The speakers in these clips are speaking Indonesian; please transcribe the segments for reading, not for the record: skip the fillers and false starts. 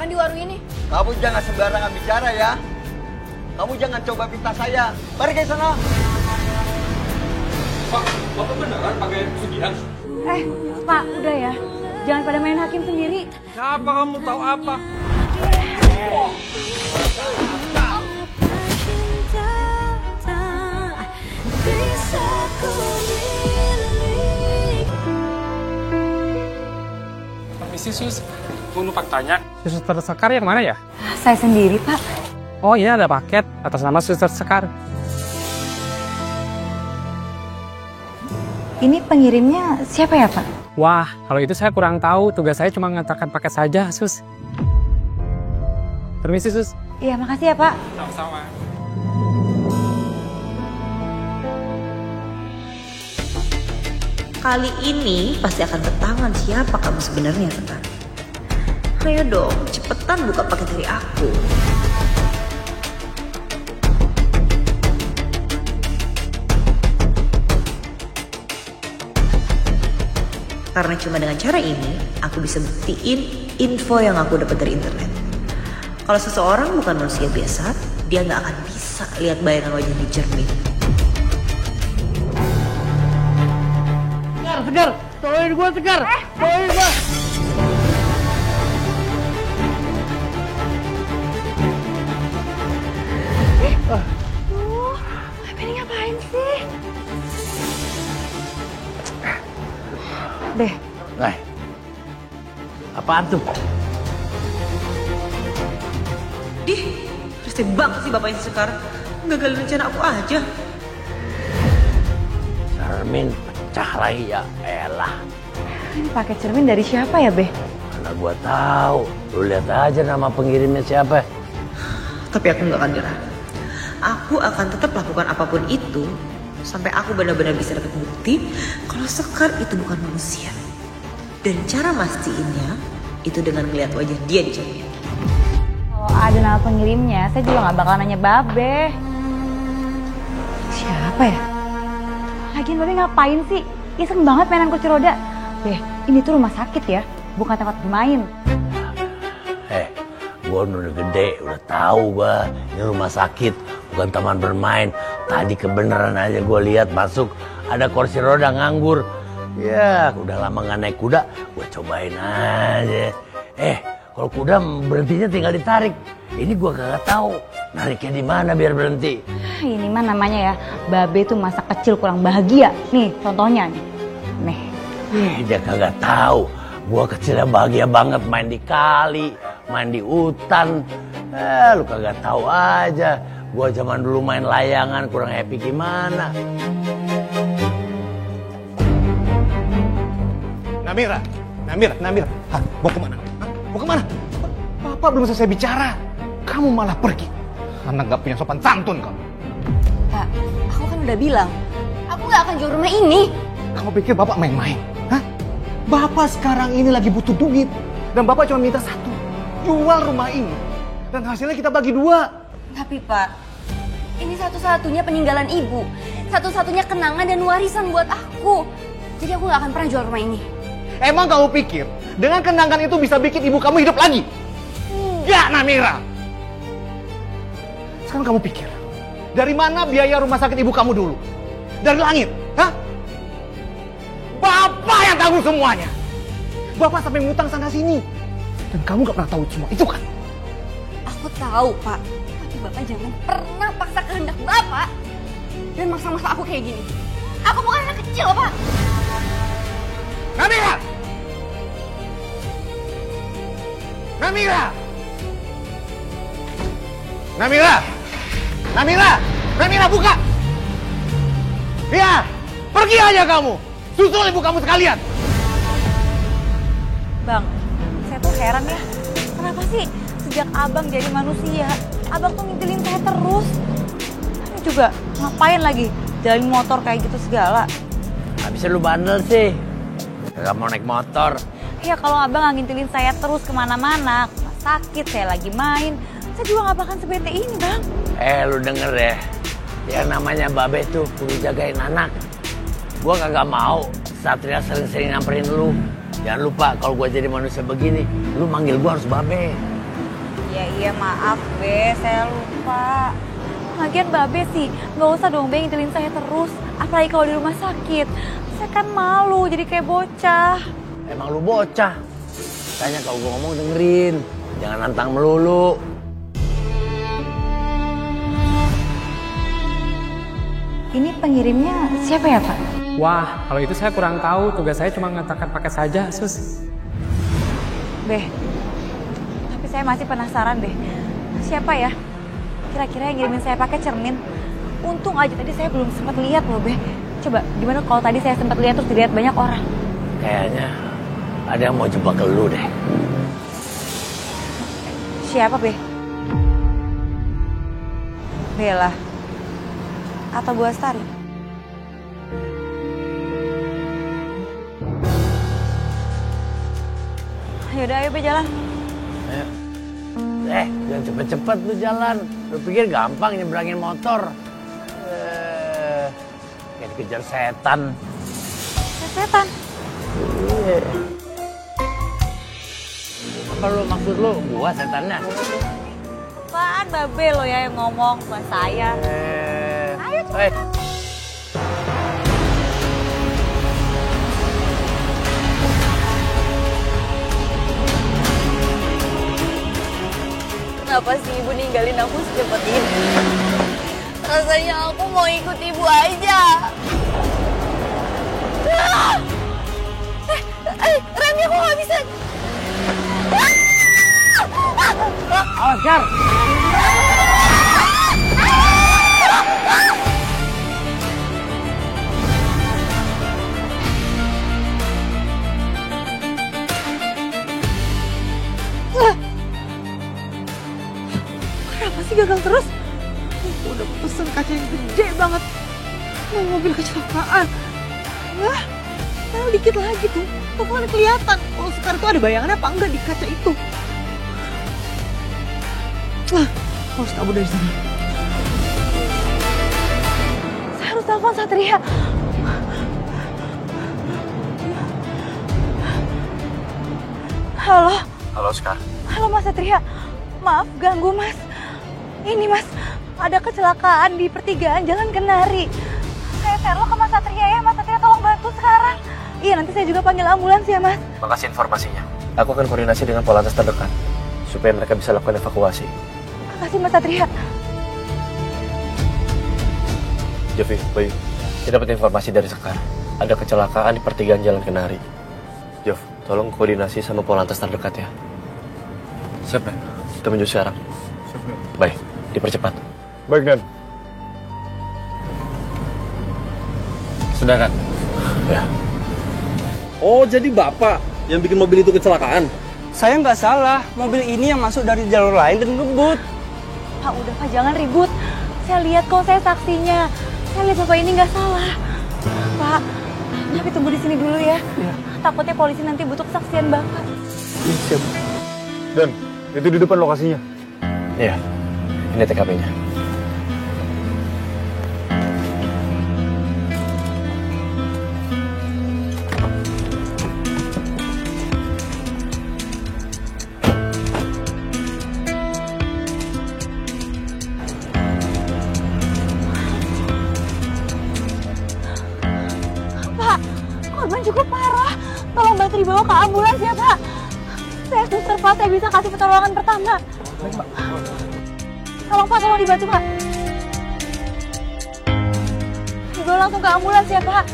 di warung ini? Kamu jangan sembarangan bicara ya. Kamu jangan coba pinta saya. Pergi sana. Pak, Bapak beneran pakai pesugihan? Pak, udah ya. Jangan pada main hakim sendiri. Siapa kamu tahu apa? Permisi, Sus. Mau numpang tanya, Suster Sekar yang mana ya? Saya sendiri, Pak. Oh, ini ada paket atas nama Suster Sekar. Ini pengirimnya siapa ya, Pak? Wah, kalau itu saya kurang tahu. Tugas saya cuma mengantarkan paket saja, Sus. Permisi, Sus. Iya, makasih ya, Pak. Sama-sama. Kali ini pasti akan ketahuan siapa kamu sebenarnya, Sekar. Ayo dong, cepetan buka paket dari aku. Karena cuma dengan cara ini, aku bisa buktiin info yang aku dapat dari internet. Kalau seseorang bukan manusia biasa, dia nggak akan bisa lihat bayangan wajah di cermin. Sekar, tolongin gue, Sekar. Tolongin gue. Ini ngapain sih? Deh. Apaan tuh? Ih, rese banget sih bapaknya Sekar. Gagalin rencana aku aja. Cermin pecah lagi ya, elah. Ini paket cermin dari siapa ya, Beh? Mana gua tahu. Lu lihat aja nama pengirimnya siapa. Tapi aku nggak akan nyerah. Aku akan tetap lakukan apapun itu sampai aku benar-benar bisa dapat bukti kalau Sekar itu bukan manusia. Dan cara mastiinnya itu dengan melihat wajah dia di cermin. Kalau ada nama pengirimnya, saya juga nggak bakal nanya Babe. Siapa ya? Lagian Babe ngapain sih? Iseng banget mainan kursi roda. Beh, ini tuh rumah sakit ya, bukan tempat bermain. Gua udah gede, udah tahu gua ini rumah sakit, bukan taman bermain. Tadi kebenaran aja gua lihat masuk ada kursi roda nganggur. Ya, udah lama nggak naik kuda, gua cobain aja. Kalau kuda berhentinya tinggal ditarik. Ini gua kagak tahu nariknya di mana biar berhenti. Ini mah namanya ya, Babe tuh masa kecil kurang bahagia. Nih, contohnya nih. Nih. Dia kagak tahu. Gua kecilnya bahagia banget main di kali, main di hutan. Lu kagak tahu aja. Gua zaman dulu main layangan kurang happy gimana. Namira. Hah, mau kemana? Mau kemana? Bapak belum selesai bicara. Kamu malah pergi. Anak gak punya sopan santun kamu. Pak, aku kan udah bilang, aku nggak akan jual rumah ini. Kamu pikir Bapak main-main? Hah? Bapak sekarang ini lagi butuh duit. Dan Bapak cuma minta satu. Jual rumah ini. Dan hasilnya kita bagi dua. Tapi Pak, ini satu-satunya peninggalan ibu. Satu-satunya kenangan dan warisan buat aku. Jadi aku nggak akan pernah jual rumah ini. Emang kamu pikir dengan kenangan itu bisa bikin ibu kamu hidup lagi? Ya, Namira. Sekarang kamu pikir, dari mana biaya rumah sakit ibu kamu dulu? Dari langit, hah? Bapak yang tanggung semuanya. Bapak sampai ngutang sana sini. Dan kamu gak pernah tahu semua itu kan? Aku tahu Pak, tapi Bapak jangan pernah paksa kehendak Bapak dan maksa-maksa aku kayak gini. Aku bukan anak kecil Pak. Namira! Namira! Namira! Namira! Namira, buka! Ya, pergi aja kamu! Susul ibu kamu sekalian! Bang, saya tuh heran ya. Kenapa sih sejak Abang jadi manusia, Abang tuh ngintilin saya terus? Tapi juga ngapain lagi jalan motor kayak gitu segala? Habisnya lu bandel sih. Gak mau naik motor. Ya kalau Abang nggak ngintilin saya terus kemana-mana, ke rumah sakit, saya lagi main, saya juga nggak bakal sebete ini Bang. Lu denger ya, yang namanya Babe tuh kudu jagain anak. Gua kagak mau Satria sering-sering nyamperin lu. Jangan lupa kalau gua jadi manusia begini, lu manggil gua harus Babe. Ya iya maaf Be, saya lupa. Lagian Mbak Be sih, nggak usah dong Be ngintilin saya terus. Apalagi kalau di rumah sakit. Saya kan malu jadi kayak bocah. Emang lu bocah. Tanya kalau gua ngomong dengerin. Jangan nantang melulu. Ini pengirimnya siapa ya Pak? Wah, kalau itu saya kurang tahu. Tugas saya cuma mengatakan pakai saja, Sus. Be, tapi saya masih penasaran deh. Siapa ya? Kira-kira yang ngirimin saya pakai cermin. Untung aja tadi saya belum sempat lihat loh Be. Coba gimana kalau tadi saya sempat lihat terus dilihat banyak orang? Kayaknya ada yang mau jebak lu deh. Siapa Be? Bella atau Bu Astari? Yaudah ayo Be jalan. Ayo. Jangan cepet-cepet lu jalan. Lu pikir gampang nyebrangin motor? Kayak dikejar setan. Setan? Iya. Apa lu maksud lu gua setannya? Apaan Babe lo ya yang ngomong, bukan saya. Ayo cepet. Kenapa sih ibu ninggalin aku secepat ini? Rasanya aku mau ikut ibu aja. Remnya kok gak bisa? Awas, Kar! Kenapa sih gagal terus? Aku udah pesen kaca yang gede banget. Mau mobil kecelakaan. Wah, tinggal dikit lagi tuh. Bakalan kelihatan kalau sekarang tuh ada bayangan apa enggak di kaca itu. Wah, harus kabur dari sini. Saya harus telepon Satria. Halo. Halo, Skar. Halo Mas Satria. Maaf ganggu Mas. Ini Mas, ada kecelakaan di pertigaan Jalan Kenari. Saya share lo ke Mas Satria ya. Mas Satria tolong bantu sekarang. Iya, nanti saya juga panggil ambulans ya Mas. Makasih informasinya. Aku akan koordinasi dengan Polantas terdekat supaya mereka bisa lakukan evakuasi. Makasih Mas Satria. Jovi, Bayu, kita dapat informasi dari Sekar. Ada kecelakaan di pertigaan Jalan Kenari. Jov, tolong koordinasi sama Polantas terdekat ya. Siap, Dan. Kita menuju sekarang. Siap, Dan. Baik, dipercepat. Baik, Dan. Sudah kan? Ya. Oh, jadi Bapak yang bikin mobil itu kecelakaan? Saya nggak salah. Mobil ini yang masuk dari jalur lain dan ngebut. Pak, udah Pak, jangan ribut. Saya lihat kok, saya saksinya. Saya lihat Bapak ini nggak salah. Pak, tapi tunggu di sini dulu ya. Takutnya polisi nanti butuh kesaksian Bapak. Siap. Dan, itu di depan lokasinya. Iya, ini TKP-nya. Pak, korban cukup parah. Tolong bantu dibawa ke ambulans ya Pak. Saya suster Pak, saya bisa kasih pertolongan pertama. Tolong Pak, tolong dibantu Pak. Dibawa langsung ke ambulans ya Pak.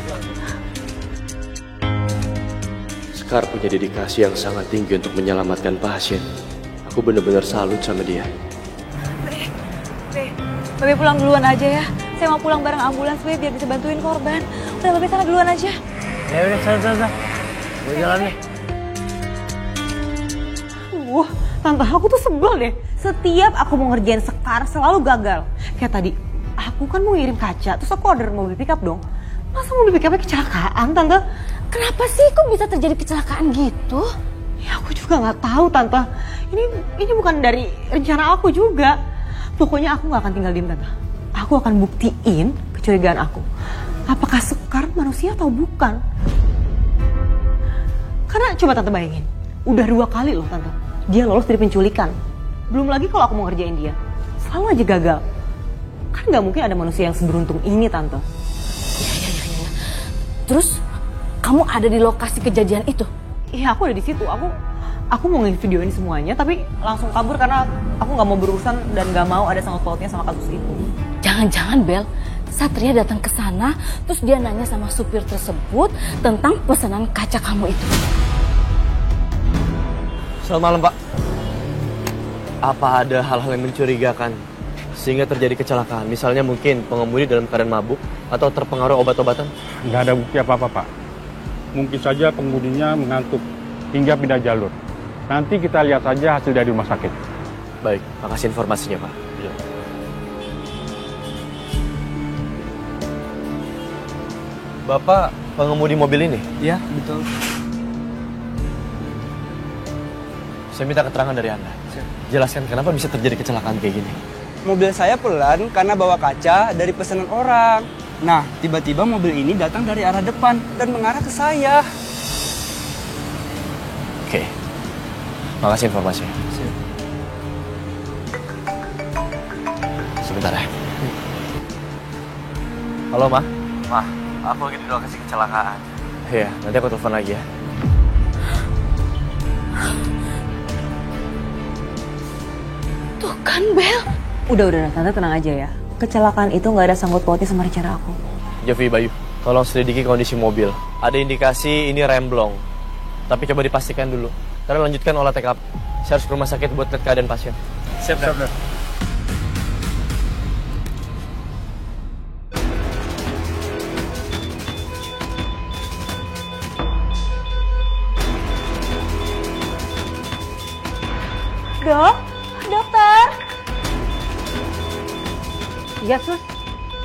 Sekar punya dedikasi yang sangat tinggi untuk menyelamatkan pasien. Aku benar-benar salut sama dia. Babe pulang duluan aja ya. Saya mau pulang bareng ambulans Babe biar bisa bantuin korban. Udah Babe sana duluan aja. Ya udah, sana. Gue jalan nih. Tante aku tuh sebel deh. Setiap aku mau ngerjain Sekar selalu gagal. Kayak tadi, aku kan mau ngirim kaca, terus aku order mobil pickup dong. Masa mobil pickupnya kecelakaan, Tante? Kenapa sih kok bisa terjadi kecelakaan gitu? Ya aku juga nggak tahu, Tante. Ini bukan dari rencana aku juga. Pokoknya aku nggak akan tinggal diem, Tante. Aku akan buktiin kecurigaan aku. Apakah Sekar manusia atau bukan? Karena coba Tante bayangin, udah 2 kali loh Tante, dia lolos dari penculikan. Belum lagi kalau aku mau ngerjain dia, selalu aja gagal. Kan nggak mungkin ada manusia yang seberuntung ini, Tante. Ya. Terus kamu ada di lokasi kejadian itu? Iya, aku ada di situ. Aku mau nge-videoin semuanya, tapi langsung kabur karena aku nggak mau berurusan dan nggak mau ada sangkut pautnya sama kasus itu. Jangan-jangan Bel, Satria datang ke sana, terus dia nanya sama supir tersebut tentang pesanan kaca kamu itu. Selamat malam, Pak. Apa ada hal-hal yang mencurigakan sehingga terjadi kecelakaan? Misalnya mungkin pengemudi dalam keadaan mabuk atau terpengaruh obat-obatan? Nggak ada bukti apa-apa, Pak. Mungkin saja pengemudinya mengantuk hingga pindah jalur. Nanti kita lihat saja hasil dari rumah sakit. Baik, makasih informasinya, Pak. Iya. Bapak pengemudi mobil ini? Ya, betul. Saya minta keterangan dari Anda. Jelaskan kenapa bisa terjadi kecelakaan kayak gini. Mobil saya pelan karena bawa kaca dari pesanan orang. Nah, tiba-tiba mobil ini datang dari arah depan dan mengarah ke saya. Oke. Makasih informasinya. Sebentar ya. Halo, Ma. Ma, aku lagi di lokasi kecelakaan. Iya, nanti aku telepon lagi ya. Tuh kan Bel. Udah, Tante tenang aja ya. Kecelakaan itu nggak ada sangkut pautnya sama rencana aku. Jovi, Bayu, tolong selidiki kondisi mobil. Ada indikasi ini remblong. Tapi coba dipastikan dulu. Karena lanjutkan olah TKP. Saya harus ke rumah sakit buat lihat keadaan pasien. Siap, Dan. Dokter. Iya, Sus.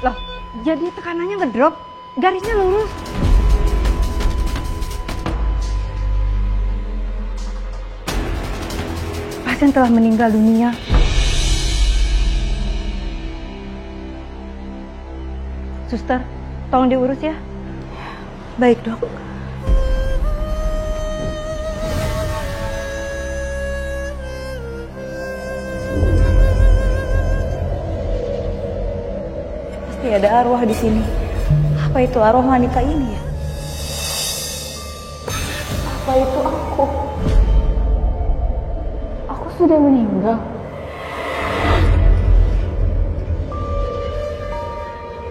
Loh, jadi tekanannya ngedrop, garisnya lurus. Pasien telah meninggal dunia. Suster, tolong diurus ya. Baik, Dok. Pasti ada arwah di sini. Apa itu arwah wanita ini ya? Apa itu aku? Aku sudah meninggal.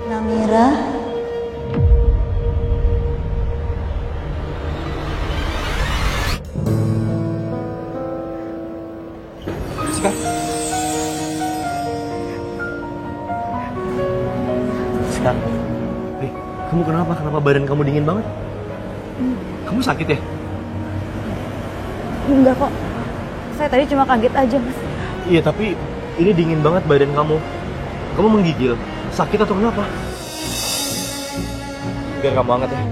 Namira. Sekar. Kamu kenapa? Kenapa badan kamu dingin banget? Kamu sakit ya? Enggak kok. Saya tadi cuma kaget aja, Mas. Iya, tapi ini dingin banget badan kamu. Kamu menggigil. Sakit atau kenapa? Biar kamu hangat ya.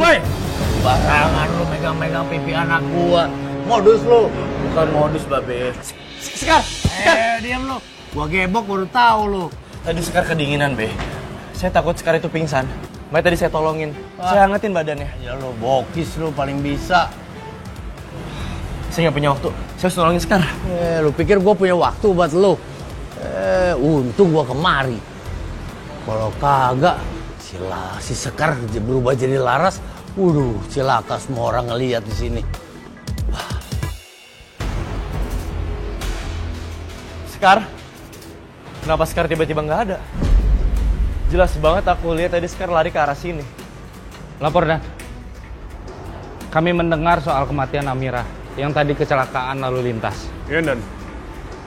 Woi, barangan lu megang-megang pipi anak gua. Modus lu. Bukan modus, Babe. Sekar! Diam lu. Gua gebok baru tahu lu. Tadi Sekar kedinginan, Be. Saya takut Sekar itu pingsan. Makanya tadi saya tolongin. Saya hangatin badannya. Ya lu bokis lu paling bisa. Saya nggak punya waktu. Saya harus nolongin Sekar. Lu pikir gua punya waktu buat lu? Untung gua kemari. Kalau kagak, si Sekar berubah jadi Laras. Cilaka semua orang ngeliat di sini. Sekar? Kenapa Sekar tiba-tiba nggak ada? Jelas banget aku lihat tadi Sekar lari ke arah sini. Lapor, Dan. Kami mendengar soal kematian Amira yang tadi kecelakaan lalu lintas. Iya, Dan.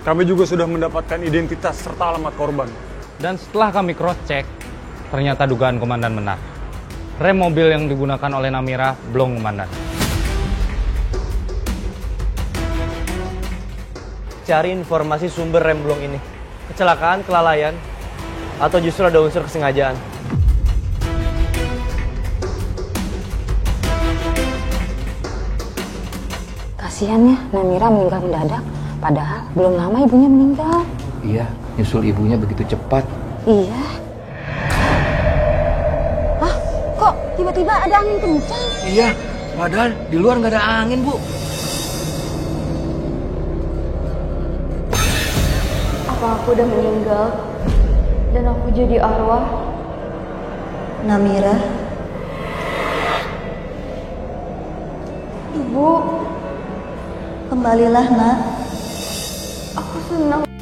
Kami juga sudah mendapatkan identitas serta alamat korban. Dan setelah kami cross-check, ternyata dugaan komandan benar. Rem mobil yang digunakan oleh Namira blong, komandan. Cari informasi sumber rem blong ini. Kecelakaan, kelalaian, atau justru ada unsur kesengajaan? Kasihan ya, Namira meninggal mendadak. Padahal belum lama ibunya meninggal. Iya, nyusul ibunya begitu cepat. Iya. Ah, kok tiba-tiba ada angin kencang? Iya, padahal di luar nggak ada angin, Bu. Apa aku udah meninggal dan aku jadi arwah? Namira, Ibu, kembalilah nak. aku senang